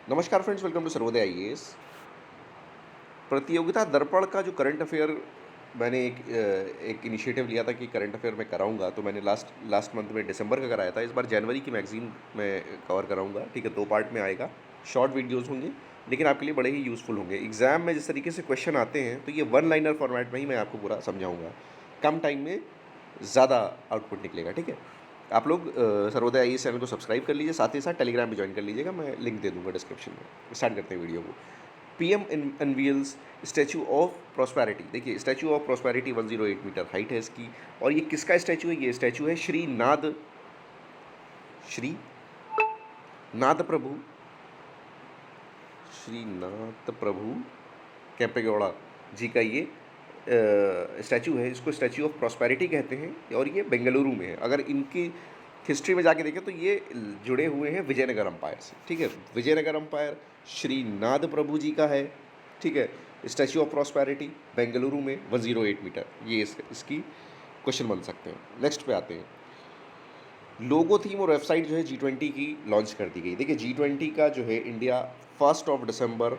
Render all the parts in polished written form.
नमस्कार friends, welcome to Sarvodaya IAS. Pratiyogita Darpan का जो करंट अफेयर मैंने एक इनिशिएटिव लिया था कि करंट अफेयर मैं कराऊंगा, तो मैंने लास्ट लास्ट मंथ में दिसंबर का कराया था। इस बार जनवरी की मैगजीन में कवर कराऊंगा। ठीक है, 2 पार्ट में आएगा। शॉर्ट वीडियोस होंगे लेकिन आपके लिए बड़े ही यूज़फुल होंगे। एग्जाम में जिस तरीके से क्वेश्चन आते हैं तो ये वन लाइनर फॉर्मेट में ही मैं आपको पूरा समझाऊंगा। कम टाइम में ज़्यादा आउटपुट निकलेगा। ठीक है, आप लोग सर्वोदय आईएएस चैनल को सब्सक्राइब कर लीजिए, साथ ही साथ टेलीग्राम भी ज्वाइन कर लीजिएगा। मैं लिंक दे दूंगा डिस्क्रिप्शन में। स्टार्ट करते हैं वीडियो को। PM unveils statue of prosperity. देखिए, statue of prosperity 108 meter height है इसकी। और ये किसका स्टैचू है? ये स्टैचू है श्री नाद प्रभु श्री नाथ प्रभु कैंपेगौड़ा जी का ये स्टैचू है। इसको स्टैचू ऑफ प्रॉस्पेरिटी कहते हैं और ये बेंगलुरु में है। अगर इनकी हिस्ट्री में जाके देखें तो ये जुड़े हुए हैं विजयनगर अम्पायर से। ठीक है, विजयनगर अम्पायर श्री नाद प्रभु जी का है। ठीक है, स्टैचू ऑफ प्रॉस्पेरिटी बेंगलुरु में 108 मीटर, ये इसकी क्वेश्चन बन सकते हैं। नेक्स्ट पे आते हैं। लोगो थीम और वेबसाइट जो है G20 की लॉन्च कर दी गई। देखिए, G20 का जो है इंडिया 1 दिसंबर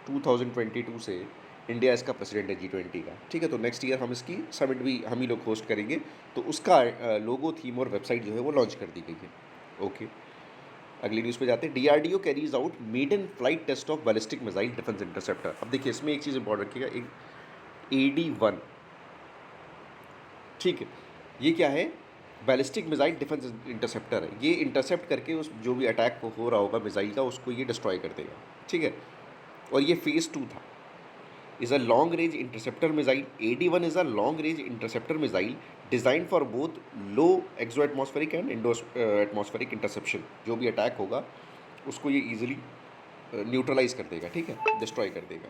2022 से इंडिया इसका प्रेसिडेंट है G20 का। ठीक है, तो नेक्स्ट ईयर हम इसकी समिट भी हम ही लोग होस्ट करेंगे। तो उसका लोगो थीम और वेबसाइट जो है वो लॉन्च कर दी गई है। ओके, अगली न्यूज़ पे जाते हैं। DRDO carries out maiden flight test of ballistic missile defence interceptor. अब देखिए, इसमें एक चीज़ इंपॉर्टेंट रखिएगा, एक AD-1। ठीक है, ये क्या है? बैलिस्टिक मिसाइल डिफेंस इंटरसेप्टर है। ये इंटरसेप्ट करके उस जो भी अटैक हो रहा होगा मिसाइल का, उसको ये डिस्ट्रॉय कर देगा। ठीक है, और ये फेज़ 2 था। is a long range interceptor missile. AD-1 is a long range interceptor missile designed for both low exoatmospheric and atmospheric interception. जो भी अटैक होगा उसको ये easily न्यूट्रलाइज कर देगा। ठीक है, डिस्ट्रॉय कर देगा।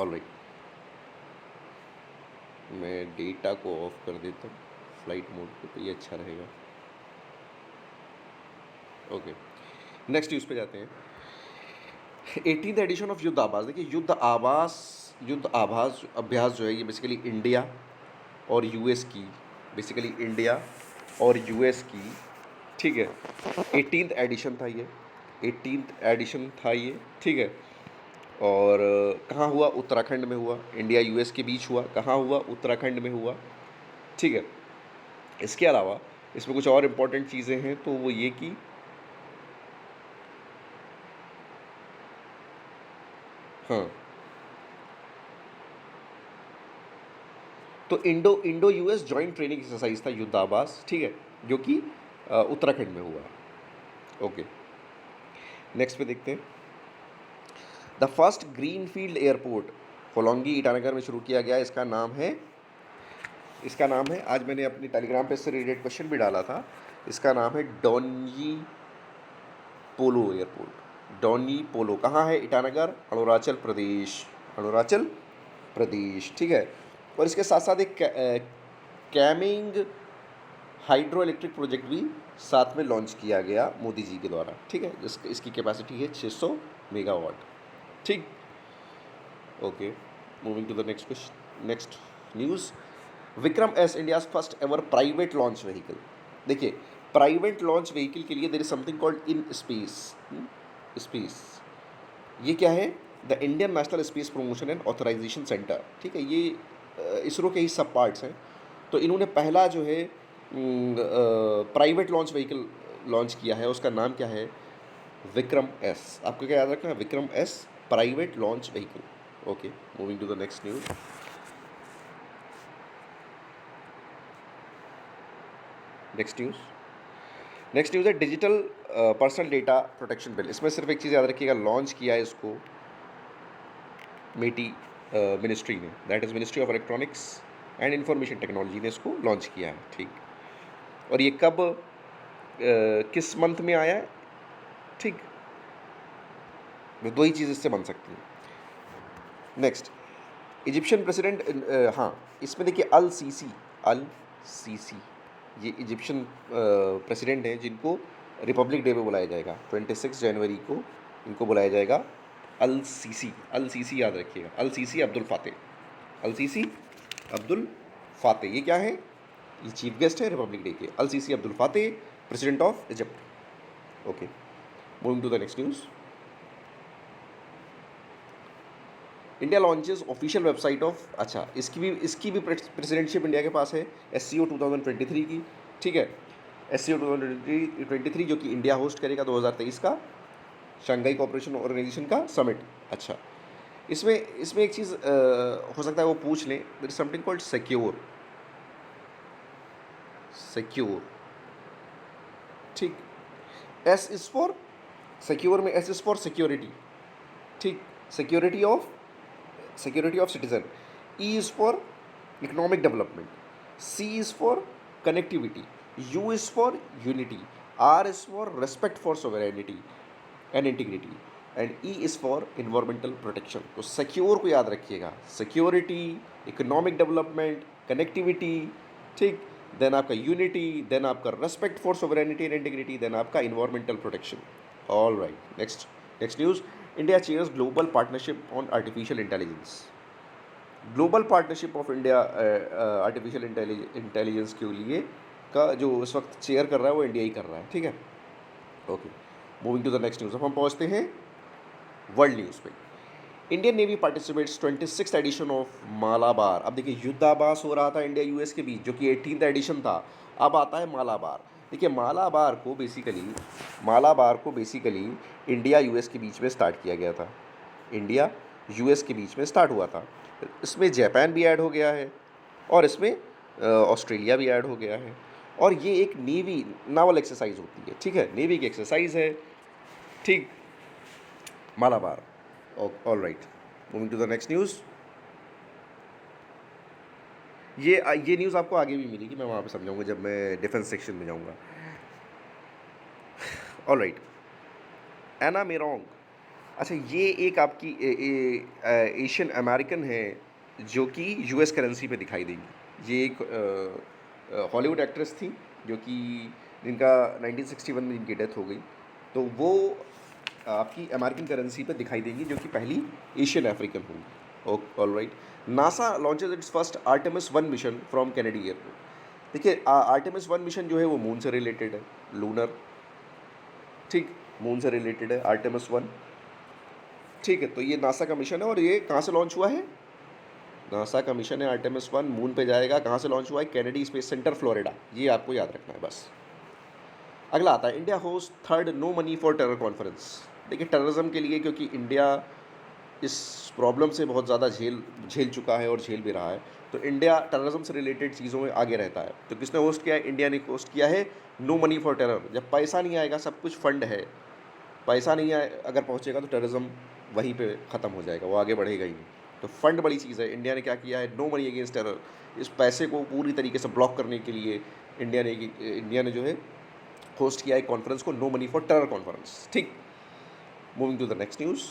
ऑलराइट, मैं डेटा को ऑफ कर देता हूँ फ्लाइट मोड पे, तो ये अच्छा रहेगा। ओके, नेक्स्ट न्यूज़ पे जाते हैं। 18th एडिशन ऑफ युद्ध आभास। देखिए, युद्ध आभास अभ्यास जो है ये बेसिकली इंडिया और यूएस की, बेसिकली इंडिया और यूएस की, ठीक है, 18th एडिशन था ये। 18th एडिशन था ये। ठीक है, और कहाँ हुआ? उत्तराखंड में हुआ। इंडिया यूएस के बीच हुआ। कहाँ हुआ? उत्तराखंड में हुआ। ठीक है, इसके अलावा इसमें कुछ और इम्पोर्टेंट चीज़ें हैं, तो वो ये कि हाँ, तो Indo US joint training exercise था युद्धाभास। ठीक है, जो कि उत्तराखंड में हुआ। ओके, नेक्स्ट पे देखते हैं। The first green field airport Hollongi Itanagar में शुरू किया गया। इसका नाम है, आज मैंने अपनी टेलीग्राम पे इससे रिलेटेड क्वेश्चन भी डाला था। इसका नाम है डोन्यी पोलो एयरपोर्ट। डोन्यी पोलो कहाँ है? ईटानगर, अरुणाचल प्रदेश। ठीक है, और इसके साथ साथ एक कैमिंग हाइड्रो इलेक्ट्रिक प्रोजेक्ट भी साथ में लॉन्च किया गया मोदी जी के द्वारा। ठीक है, इसकी कैपेसिटी है 600 मेगावाट। ठीक, okay, moving to the next question, next news. Vikram S India's first ever private launch vehicle. देखिए, प्राइवेट लॉन्च व्हीकल के लिए there is something called in space. ये क्या है? The Indian national space promotion and authorization centre. ठीक है, ये इसरो के ही सब पार्ट्स हैं। तो इन्होंने पहला जो है प्राइवेट लॉन्च व्हीकल लॉन्च किया है। उसका नाम क्या है? विक्रम एस। आपको क्या याद रखना है? Vikram S private launch vehicle. Okay, moving to the next news. Next news है digital personal data protection bill. इसमें सिर्फ एक चीज़ याद रखिएगा, लॉन्च किया है इसको मेटी मिनिस्ट्री ने, that is ministry of electronics and information technology ने इसको लॉन्च किया है। ठीक, और ये कब किस मंथ में आया है? ठीक, दो ही चीज़ इससे बन सकती हैं। नेक्स्ट, इजिप्शियन प्रेसिडेंट, हाँ, इसमें देखिए अल सीसी, ये इजिप्शियन प्रेसिडेंट हैं जिनको रिपब्लिक डे पे बुलाया जाएगा। 26 जनवरी को इनको बुलाया जाएगा अल सीसी याद रखिएगा। अल सीसी अब्दुल फाते, ये क्या है? ये चीफ गेस्ट है रिपब्लिक डे के। Al Sisi Abdel Fattah, president of Egypt. Okay, moving to the next news. India launches official website of, अच्छा इसकी भी प्रेसिडेंटशिप इंडिया के पास है, SCO 2023 की, ठीक है। SCO 2023 जो कि इंडिया होस्ट करेगा 2023 का शंघाई कोऑपरेशन ऑर्गेनाइजेशन का समिट। अच्छा, इसमें इसमें एक चीज़ हो सकता है वो पूछ लें, there is something called secure, ठीक। एस इज़ फॉर सिक्योर में, एस इज़ फॉर सिक्योरिटी, ठीक, security of citizen. E is for economic development, C is for connectivity, U is for unity, R is for respect for sovereignty and integrity, and E is for environmental protection. तो secure को याद रखिएगा, security, economic development, connectivity, ठीक, then आपका unity, then आपका respect for sovereignty and integrity, then आपका environmental protection. All right, next news. India chairs global partnership on artificial intelligence. Global partnership of India artificial intelligence के लिए का जो इस वक्त चेयर कर रहा है वो इंडिया ही कर रहा है, ठीक है। Okay, moving to the next news. अब हम पहुंचते हैं वर्ल्ड न्यूज़ पे। Indian navy participates 26th edition of Malabar. अब देखिए, युद्धाभ्यास हो रहा था इंडिया यूएस के बीच जो कि 18th एडिशन था, अब आता है मालाबार। देखिए, मालाबार को बेसिकली इंडिया यूएस के बीच में स्टार्ट किया गया था, इंडिया यूएस के बीच में स्टार्ट हुआ था। इसमें जापान भी ऐड हो गया है और इसमें ऑस्ट्रेलिया भी ऐड हो गया है, और ये एक नेवी नावल एक्सरसाइज होती है, ठीक है, नेवी की एक्सरसाइज है, ठीक, Malabar. All right, moving to the next news. ये न्यूज़ आपको आगे भी मिलेगी, मैं वहाँ पे समझाऊंगा जब मैं डिफेंस सेक्शन में जाऊँगा। ऑल राइट, एना मेरोंग। अच्छा, ये एक आपकी एशियन अमेरिकन है जो कि यूएस करेंसी पे दिखाई देंगी। ये एक हॉलीवुड एक्ट्रेस थी जो कि जिनका 1961 में जिनकी डेथ हो गई, तो वो आपकी अमेरिकन करेंसी पे दिखाई देंगी, जो कि पहली एशियन अफ्रीकन होंगी। All right, NASA launches it's first Artemis 1 mission from Kennedy airport. देखिए, आर्टेमिस 1 मिशन जो है वो मून से रिलेटेड है, लूनर, ठीक, मून से रिलेटेड है आर्टेमिस 1, ठीक है। तो ये नासा का मिशन है और ये कहाँ से लॉन्च हुआ है, नासा का मिशन है आर्टेमिस 1, मून पे जाएगा। कहाँ से लॉन्च हुआ है, कैनेडी स्पेस सेंटर, फ्लोरिडा। ये आपको याद रखना है बस। अगला आता है, India host third no money for terror conference. देखिए, टेररिज्म के लिए, क्योंकि इंडिया इस प्रॉब्लम से बहुत ज़्यादा झेल चुका है और झेल भी रहा है, तो इंडिया टेररिज्म से रिलेटेड चीज़ों में आगे रहता है। तो किसने होस्ट किया है, इंडिया ने होस्ट किया है नो मनी फॉर टेरर। जब पैसा नहीं आएगा, सब कुछ फंड है, पैसा नहीं आए अगर पहुँचेगा तो टेररिज्म वहीं पे ख़त्म हो जाएगा, वो आगे बढ़ेगा ही नहीं। तो फंड बड़ी चीज़ है। इंडिया ने क्या किया है, नो मनी अगेंस्ट टेरर। इस पैसे को पूरी तरीके से ब्लॉक करने के लिए इंडिया ने जो है होस्ट किया है कॉन्फ्रेंस को, no money for terror conference, ठीक। Moving to the next news.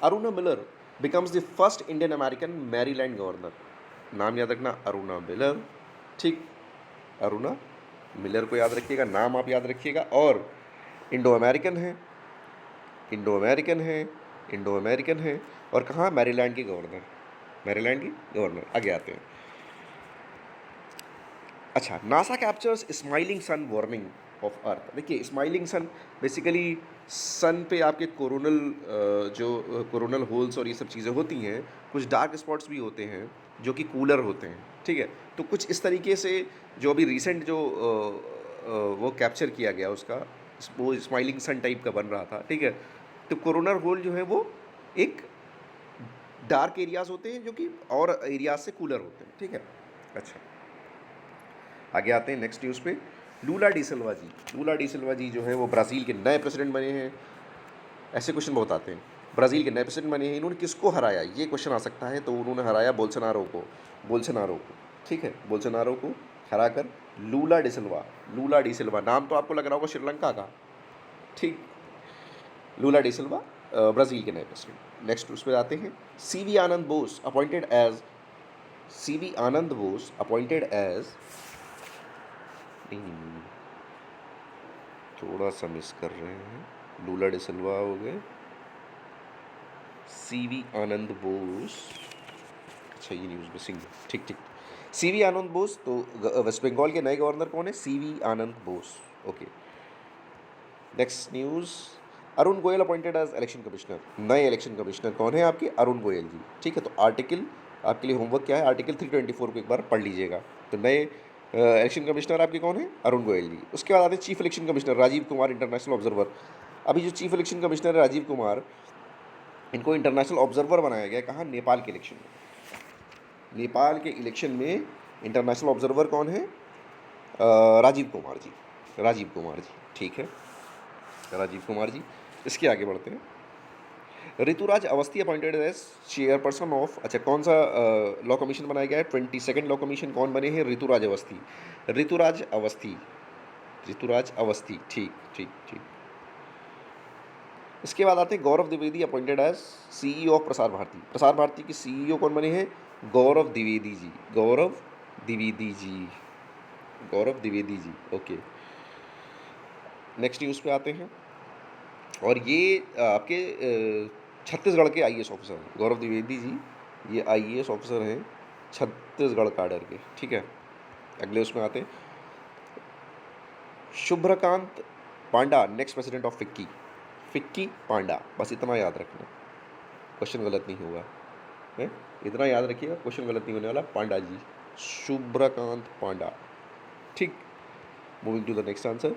Aruna Miller becomes the first Indian American Maryland governor. नाम याद रखना, अरुणा मिलर, ठीक, अरुणा मिलर को याद रखिएगा, नाम आप याद रखिएगा। और इंडो अमेरिकन है, इंडो अमेरिकन है, और कहाँ, मैरीलैंड की गवर्नर, मैरीलैंड की गवर्नर। आगे आते हैं। अच्छा, NASA captures smiling sun warning of earth. देखिए, स्माइलिंग सन बेसिकली सन पे आपके कोरोनल होल्स और ये सब चीज़ें होती हैं, कुछ डार्क स्पॉट्स भी होते हैं जो कि कूलर होते हैं, ठीक है। तो कुछ इस तरीके से जो अभी रिसेंट जो वो कैप्चर किया गया उसका, वो स्माइलिंग सन टाइप का बन रहा था, ठीक है। तो कोरोनल होल जो है वो एक डार्क एरियाज़ होते हैं जो कि और एरियाज से कूलर होते हैं, ठीक है। अच्छा, आगे आते हैं नेक्स्ट न्यूज़ पे। लूला डी सिल्वा जी जो है वो ब्राज़ील के नए प्रेसिडेंट बने हैं। ऐसे क्वेश्चन बहुत आते हैं, ब्राज़ील के नए प्रेसिडेंट बने हैं, इन्होंने किसको हराया, ये क्वेश्चन आ सकता है। तो उन्होंने हराया बोल्सोनारो को, ठीक है, बोल्सोनारो को हरा कर लूला डी सिल्वा, नाम तो आपको लग रहा होगा श्रीलंका का, ठीक, लूला डी सिल्वा ब्राज़ील के नए प्रेसिडेंट। नेक्स्ट उस पर आते हैं। CV Anand Bose appointed as नहीं, थोड़ा सा मिस कर रहे हैं, लूला डी सिल्वा हो गए, सीवी आनंद बोस। अच्छा, ये न्यूज़ मिसिंग है, ठीक। सीवी आनंद बोस, तो वेस्ट बंगाल के नए गवर्नर कौन है, CV Anand Bose, okay. Next news, Arun Goyal appointed as election commissioner. नए इलेक्शन कमिश्नर कौन है आपके? अरुण गोयल जी। ठीक है, तो आर्टिकल आपके लिए होमवर्क क्या है, आर्टिकल 324 को एक बार पढ़ लीजिएगा। तो नए इलेक्शन कमिश्नर आपके कौन है? अरुण गोयल जी। उसके बाद आते हैं chief election commissioner Rajiv Kumar, international observer. अभी जो चीफ इलेक्शन कमिश्नर है राजीव कुमार, इनको इंटरनेशनल ऑब्जर्वर बनाया गया। कहाँ? नेपाल के इलेक्शन में। नेपाल के इलेक्शन में इंटरनेशनल ऑब्जर्वर कौन है? राजीव कुमार जी। राजीव कुमार जी, ठीक है, राजीव कुमार जी। इसके आगे बढ़ते हैं। Rituraj Awasthi appointed as chairperson of, अच्छा कौन सा लॉ कमीशन बनाया गया है? 22nd law commission. कौन बने हैं? ऋतुराज अवस्थी। ऋतुराज अवस्थी, ऋतुराज अवस्थी, ठीक ठीक ठीक। इसके बाद आते हैं Gaurav Dwivedi appointed as CEO of Prasar Bharati. Prasar Bharati की सीईओ कौन बने हैं? Gaurav Dwivedi ji. Gaurav Dwivedi ji, Gaurav Dwivedi ji, okay. Next news पे आते हैं, और ये आपके छत्तीसगढ़ के आईएएस ऑफिसर हैं। गौरव द्विवेदी जी ये आईएएस ऑफिसर हैं छत्तीसगढ़ काडर के, ठीक है। अगले उसमें आते हैं, Subhrakant Panda next president of FICCI. FICCI Panda, बस इतना याद रखना, क्वेश्चन गलत नहीं होगा है, इतना याद रखिएगा, क्वेश्चन गलत नहीं होने वाला। पांडा जी, शुभ्रकांत पांडा, ठीक। Moving to the next answer,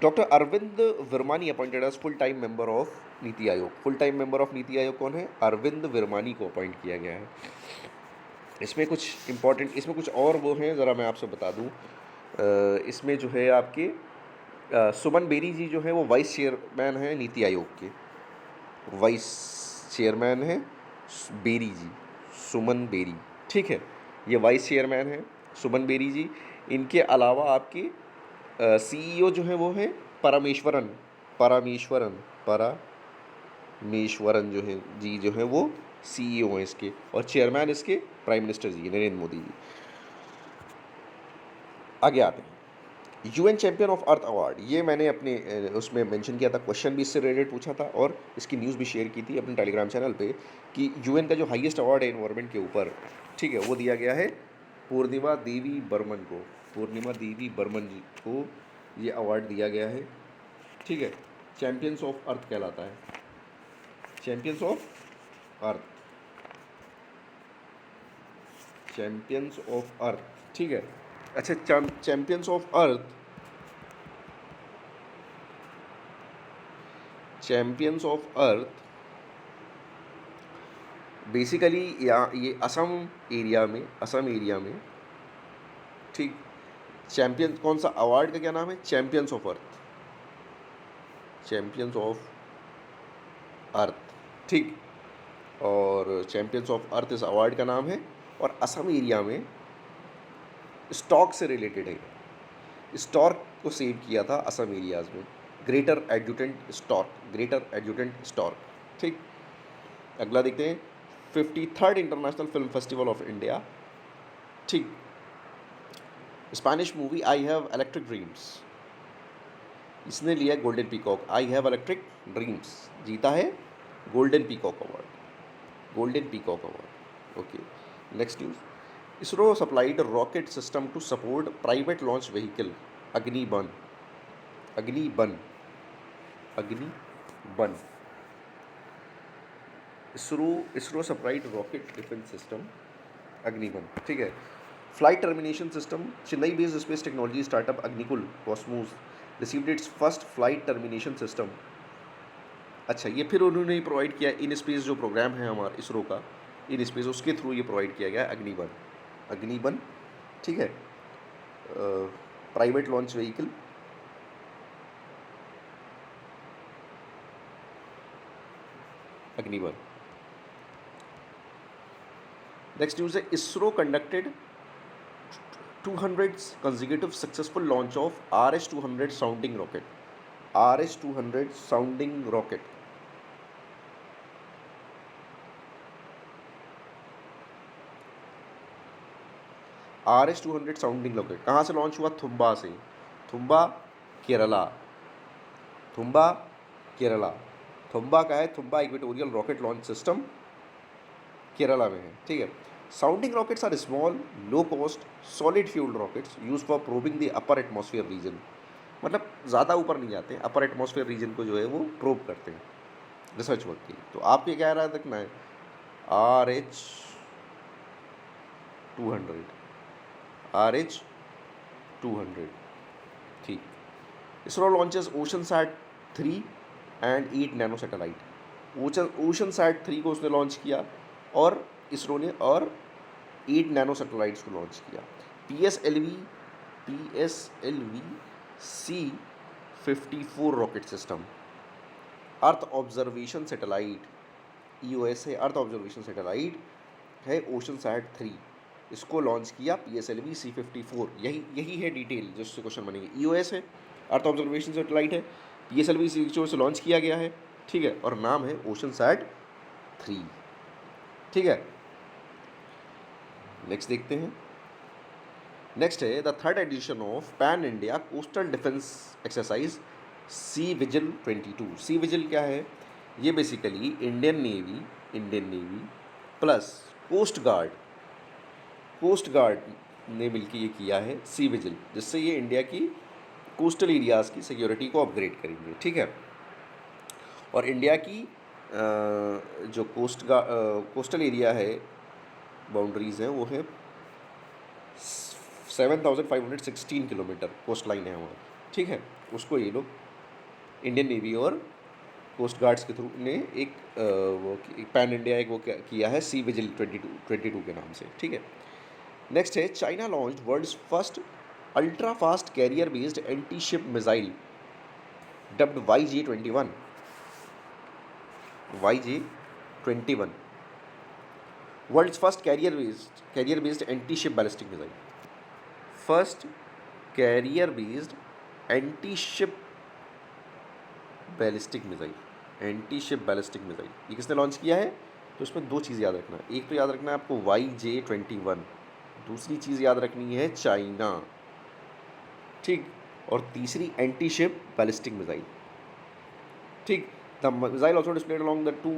doctor Arvind Virmani appointed as full time member of NITI Aayog. Full time member of NITI आयोग कौन है? अरविंद विरमानी को अपॉइंट किया गया है। इसमें कुछ इंपॉर्टेंट, इसमें कुछ और वो हैं, ज़रा मैं आपसे बता दूं। इसमें जो है आपके सुमन बेरी जी जो है वो वाइस चेयरमैन हैं नीति आयोग के, वाइस चेयरमैन हैं बेरी जी, सुमन बेरी, ठीक है, ये वाइस चेयरमैन हैं सुमन बेरी जी। इनके अलावा आपके सीईओ जो है वो है परमेश्वरन, परमेश्वरन, परमेश्वरन जो है जी, जो है वो सीईओ हैं इसके, और चेयरमैन इसके प्राइम मिनिस्टर जी नरेंद्र मोदी जी। आगे आते हैं, UN champion of earth award, ये मैंने अपने उसमें मेंशन किया था, क्वेश्चन भी इससे रिलेटेड पूछा था, और इसकी न्यूज़ भी शेयर की थी अपने टेलीग्राम चैनल पे, कि यूएन का जो हाईएस्ट अवार्ड है एनवायरनमेंट के ऊपर, ठीक है, वो दिया गया है पूर्णिमा देवी बर्मन को। पूर्णिमा देवी बर्मन जी को ये अवार्ड दिया गया है, ठीक है। चैंपियंस ऑफ अर्थ कहलाता है, champions of earth, champions of earth, ठीक है। अच्छा, champions of earth, champions of earth basically ये असम एरिया में, असम एरिया में, ठीक। चैंपियन, कौन सा अवार्ड का क्या नाम है? Champions of earth, champions of earth, ठीक। और चैंपियंस ऑफ अर्थ इस अवार्ड का नाम है, और असम एरिया में स्टॉक से रिलेटेड है। स्टॉक को सेव किया था असम एरियाज़ में, greater adjutant stock, greater adjutant stock, ठीक। अगला देखते हैं, 53rd international film festival of India, ठीक। Spanish movie I have electric dreams, इसने लिया golden peacock. I have electric dreams जीता है golden peacock award, golden peacock award, okay. Next news, ISRO supplied rocket system to support private launch vehicle अग्निबन, Agnibaan, Agnibaan. ISRO supplied rocket defence system Agnibaan, ठीक है। Flight termination system, Chennai based space technology startup Agnikul Cosmos received its first flight termination system. अच्छा, ये फिर उन्होंने provide किया in space, जो programme है हमारा इसरो का इन स्पेस, उसके थ्रू ये प्रोवाइड किया गया अग्निबन, अग्निबन, ठीक है, private launch vehicle. Agnibaan. Next news है, ISRO conducted 200 consecutive successful launch of RS-200 sounding rocket, RS-200 sounding rocket। RS-200 sounding rocket कहाँ से लॉन्च हुआ? थुम्बा से, थुम्बा केरला, थुम्बा केरला। थुम्बा का है, Thumba equatorial rocket launch system Kerala में है, ठीक है। Sounding rockets are small low cost solid fuel rockets use for probing the upper atmosphere region. मतलब ज़्यादा ऊपर नहीं जाते, अपर एटमॉस्फेयर रीजन को जो है वो प्रोब करते हैं रिसर्च वर्क के लिए। तो आपको क्या याद रखना है, RH 200 ठीक। ISRO launches Oceansat 3 and 8 nano satellite. Oceansat 3 को उसने लॉन्च किया और इसरो ने, और 8 नैनो सैटेलाइट्स को लॉन्च किया। PSLV C-54 rocket system, earth observation satellite, EOS है, अर्थ ऑब्जर्वेशन सैटेलाइट है ओशन सैट 3, इसको लॉन्च किया PSLV C-54। यही है डिटेल जिससे क्वेश्चन बनेंगे। EOS है, अर्थ ऑब्जर्वेशन सैटेलाइट है, PSLV C-54 से लॉन्च किया गया है, ठीक है, और नाम है ओशन सैट 3, ठीक है। नेक्स्ट देखते हैं। नेक्स्ट है the third edition of pan India coastal defence exercise Sea Vigil 22। Sea Vigil क्या है, ये basically Indian navy plus coast guard ने मिलकर ये किया है सी विजिल, जिससे ये इंडिया की कोस्टल एरियाज़ की सिक्योरिटी को अपग्रेड करेंगे, ठीक है। और इंडिया की जो कोस्टल एरिया है, बाउंड्रीज़ हैं, वो है 7,516 किलोमीटर कोस्ट लाइन है हमारी, ठीक है। उसको ये लोग इंडियन नेवी और कोस्ट गार्ड्स के थ्रू ने एक पैन इंडिया एक वो किया है सी विजिल 22 के नाम से, ठीक है। नेक्स्ट है China launch world's first ultra fast carrier based anti ship missile dubbed YJ-21। World's first carrier based anti ship ballistic missile, first carrier based anti ship ballistic missile, ये किसने लॉन्च किया है? तो इसमें दो चीज़ याद रखना है। एक तो याद रखना है आपको YJ-21, दूसरी चीज़ याद रखनी है चाइना, ठीक, और तीसरी एंटी शिप बैलिस्टिक मिसाइल, ठीक। The missile also displayed along the two,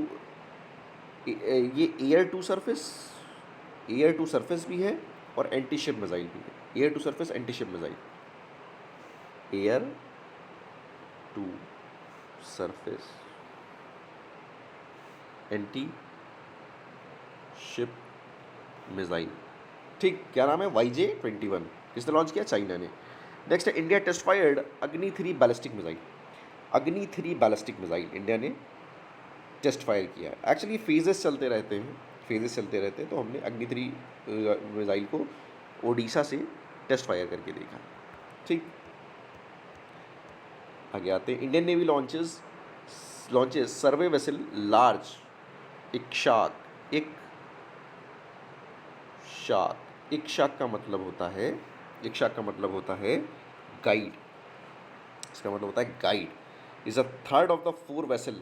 ये एयर टू सरफेस भी है और एंटी शिप मिसाइल भी है। Air to surface anti ship missile, air to surface anti ship missile, ठीक। क्या नाम है? YJ-21, किसने लॉन्च किया? चाइना ने। नेक्स्ट है इंडिया टेस्ट फायर्ड अग्नि 3 बैलिस्टिक मिसाइल। अग्नि 3 बैलिस्टिक मिसाइल इंडिया ने टेस्ट फायर किया है। एक्चुअली फेजेस चलते रहते हैं, तो हमने अग्नि 3 मिसाइल को ओडिशा से टेस्ट फायर करके देखा, ठीक। आगे आते हैं। इंडियन नेवी लॉन्चेस सर्वे वेसल लार्ज इक्शाक। इक्शाक का मतलब होता है गाइड। इसका मतलब होता है guide. Is a third of the 4 vessel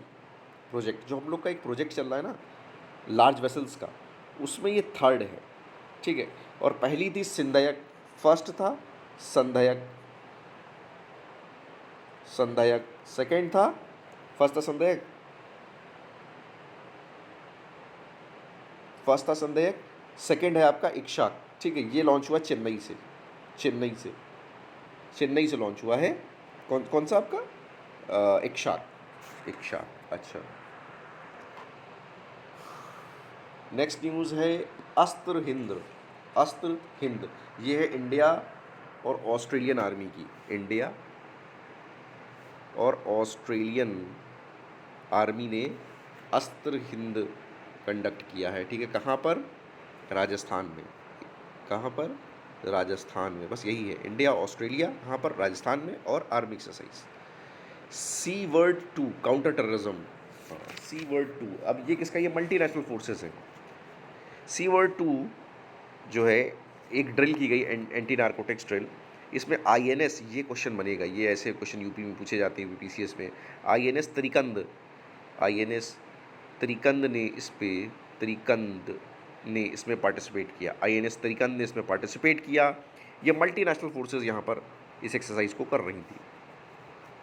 project. जो हम लोग का एक प्रोजेक्ट चल रहा है ना लार्ज वेसल्स का, उसमें ये थर्ड है, ठीक है। और पहली थी सिंधयक, फर्स्ट था संधयक, सेकंड था, फर्स्ट था संधयक, सेकंड है आपका इक्शाक, ठीक है। ये लॉन्च हुआ चेन्नई से लॉन्च हुआ है। कौन सा आपका? इक्शाक, अच्छा। नेक्स्ट न्यूज़ है अस्त्र हिंद। ये है इंडिया और ऑस्ट्रेलियन आर्मी की। इंडिया और ऑस्ट्रेलियन आर्मी ने अस्त्र हिंद कंडक्ट किया है, ठीक है। कहाँ पर? राजस्थान में। बस यही है, इंडिया ऑस्ट्रेलिया, कहाँ पर? राजस्थान में, और आर्मी एक्सरसाइज। सी वर्ड 2 काउंटर टेररिज्म। सी वर्ड 2, अब ये किसका? ये मल्टीनेशनल फोर्सेस है। सी वर्ड 2 जो है एक ड्रिल की गई, एंटी नारकोटिक्स ड्रिल। इसमें INS, ये क्वेश्चन बनेगा, ये ऐसे क्वेश्चन यूपी में पूछे जाते हैं, BPCS में। INS त्रिकंद ने इसमें पार्टिसिपेट किया। INS त्रिकंद ने इसमें पार्टिसिपेट किया। ये मल्टीनेशनल फोर्सेस यहाँ पर इस एक्सरसाइज को कर रही थी।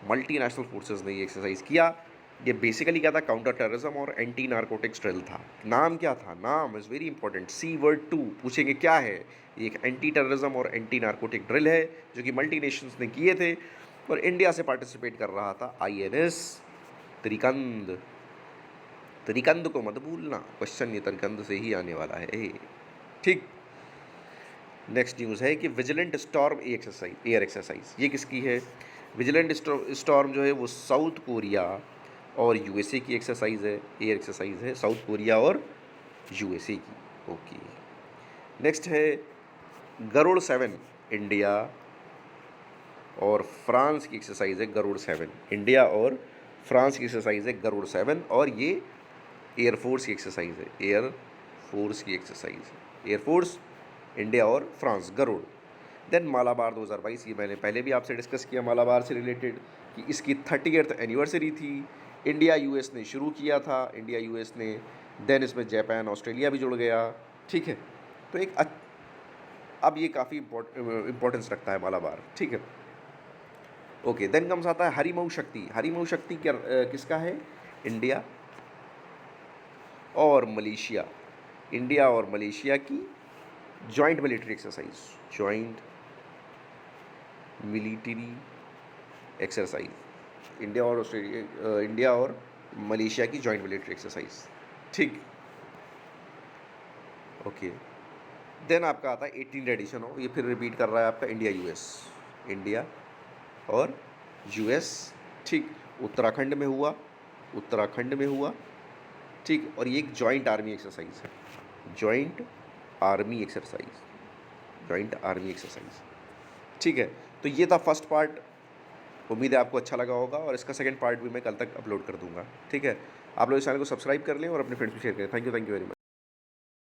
मल्टीनेशनल फोर्सेस ने ये एक्सरसाइज किया। ये बेसिकली क्या था? काउंटर टेररिज्म और एंटी नारकोटिक्स ड्रिल था। नाम क्या था? नाम is very important. Sea word 2 पूछेंगे क्या है? ये एक एंटी टेररिज्म और एंटी नारकोटिक ड्रिल है जो कि मल्टी नेशंस ने किए थे और इंडिया से पार्टिसिपेट कर रहा था INS त्रिकंद। त्रिकंद को मत भूलना, क्वेश्चन ये त्रिकंद से ही आने वाला है। ठीक, नेक्स्ट न्यूज़ है कि विजिलेंट स्टॉर्म एयर एक्सरसाइज, ये किसकी है? विजिलेंट स्टॉर्म जो है वो साउथ कोरिया और USA की एक्सरसाइज है, एयर एक्सरसाइज है, साउथ कोरिया और USA की। ओके, नेक्स्ट है गरुड़ 7, इंडिया और फ्रांस की एक्सरसाइज है गरुड़ 7। इंडिया और फ्रांस की एक्सरसाइज है गरुड़ 7 और ये एयरफोर्स की एक्सरसाइज है, एयरफोर्स की एक्सरसाइज, एयरफोर्स, इंडिया और फ्रांस, गरुड़। देन मालाबार 2022, ये मैंने पहले भी आपसे डिस्कस किया मालाबार से रिलेटेड कि इसकी 30th एनिवर्सरी थी। इंडिया US ने शुरू किया था, इंडिया US ने, देन इसमें जापान ऑस्ट्रेलिया भी जुड़ गया। ठीक है, तो एक अब ये काफ़ी इम्पोर्टेंस रखता है मालाबार। ठीक है, ओके। देन कम्स आता है हरिमऊ शक्ति। हरिमऊ शक्ति क्या किसका है? इंडिया और मलेशिया, इंडिया और मलेशिया की joint military exercise, joint military exercise, India और ऑस्ट्रेलिया, इंडिया और मलेशिया की जॉइंट मिलिट्री एक्सरसाइज। ठीक, ओके। देन आपका आता है 18 एडिशन हो, ये फिर रिपीट कर रहा है आपका इंडिया US, इंडिया और US। ठीक, उत्तराखंड में हुआ, उत्तराखंड में हुआ। ठीक, और ये एक जॉइंट आर्मी एक्सरसाइज है, joint army exercise, joint army exercise. ठीक है, तो ये था फर्स्ट पार्ट। उम्मीद है आपको अच्छा लगा होगा और इसका सेकंड पार्ट भी मैं कल तक अपलोड कर दूंगा। ठीक है, आप लोग इस चैनल को सब्सक्राइब कर लें और अपने फ्रेंड्स में शेयर करें। Thank you very much.